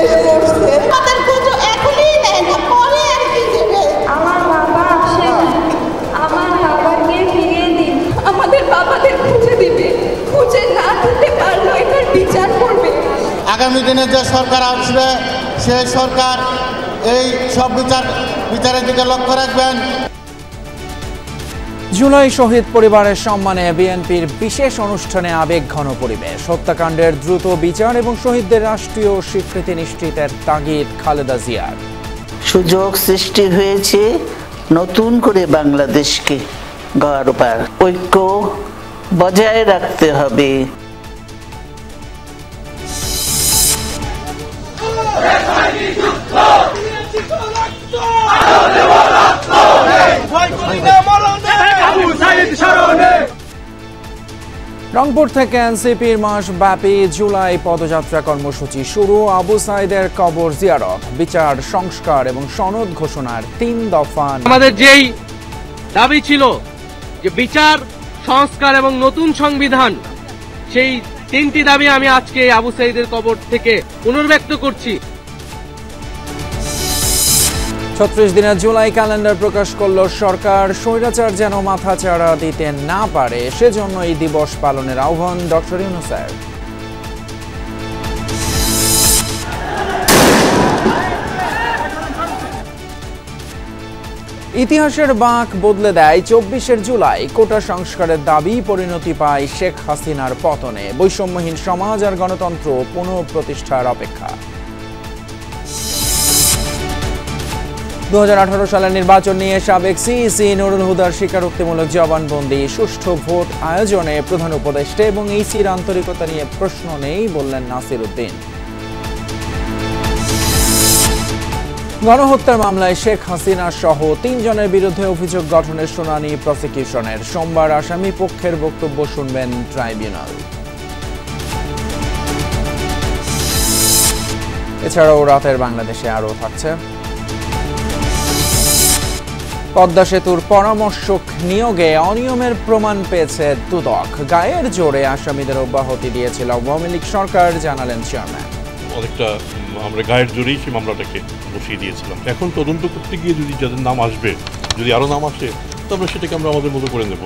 শেষ করছে। আমাদের পুজো এখনই নেয় না, পরে আর কি দেবে। আমার বাবা আসে না, আমার বাবাকে ফিরিয়ে দিন। আমাদের বাবাদের খুঁজে দিবে, খুঁজে না দিতে পারলো এটার বিচার করবে। আগামী দিনে যে সরকার আসবে সেই সরকার এই সব বিচারের দিকে লক্ষ্য রাখবেন। জুলাই শহীদ পরিবারের সম্মানে বিএনপির বিশেষ অনুষ্ঠানে আবেগঘন পরিবেশ। হত্যাকাণ্ডের দ্রুত বিচার এবং শহীদদের রাষ্ট্রীয় স্বীকৃতি নিশ্চিতের তাগিদ খালেদা জিয়ার। সুযোগ সৃষ্টি হয়েছে নতুন করে বাংলাদেশকে গড়বার, ঐক্য বজায় রাখতে হবে। রংপুর থেকে এনসিপির মাসব্যাপী জুলাই পদযাত্রা কর্মসূচি শুরু। আবু সাইদের কবর জিয়ারত, বিচার, সংস্কার এবং সনদ ঘোষণার 3 দফা। আমাদের যেই দাবি ছিল যে বিচার, সংস্কার এবং নতুন সংবিধান, সেই 3টি দাবি আমি আজকে আবু সাইদের কবর থেকে পুনর্ব্যক্ত করছি। 36 দিনের জুলাই ক্যালেন্ডার প্রকাশ করল সরকার। স্বৈরাচার যেন মাথা চাড়া দিতে না পারে সেজন্য এই দিবস পালনের আহ্বান ডক্টর ইউনূসের। ইতিহাসের বাঁক বদলে দেয় 24 জুলাই। কোটা সংস্কারের দাবি পরিণতি পায় শেখ হাসিনার পতনে। বৈষম্যহীন সমাজ আর গণতন্ত্র পুনঃপ্রতিষ্ঠার অপেক্ষা। 2018 সালের নির্বাচন নিয়ে সাবেক সিইসি নুরুল হুদার স্বীকারোক্তিমূলক জবানবন্দি। সুষ্ঠু ভোট আয়োজনে প্রধান উপদেষ্টা এবং ইসির আন্তরিকতা নিয়ে প্রশ্ন নেই বললেন নাসির উদ্দিন। গণহত্যার মামলায় শেখ হাসিনা সহ 3 জনের বিরুদ্ধে অভিযোগ গঠনের শুনানি প্রসিকিউশনের। সোমবার আসামি পক্ষের বক্তব্য শুনবেন ট্রাইব্যুনাল। এছাড়াও রাতের বাংলাদেশে আরও থাকছে: পদ্মা সেতুর পরামর্শক নিয়োগে অনিয়মের প্রমাণ পেয়েছে দুদক। গায়ের জোরে আসামিদের অব্যাহতি দিয়েছিল আওয়ামী লীগ সরকার, জানালেন চেয়ারম্যান। অনেকটা আমরা গায়ের জোরেই সেই মামলাটাকে বসিয়ে দিয়েছিলাম। এখন তদন্ত করতে গিয়ে যদি যাদের নাম আসবে, যদি আরও নাম আসে, তবে সেটাকে আমরা আমাদের মতো করে নেব।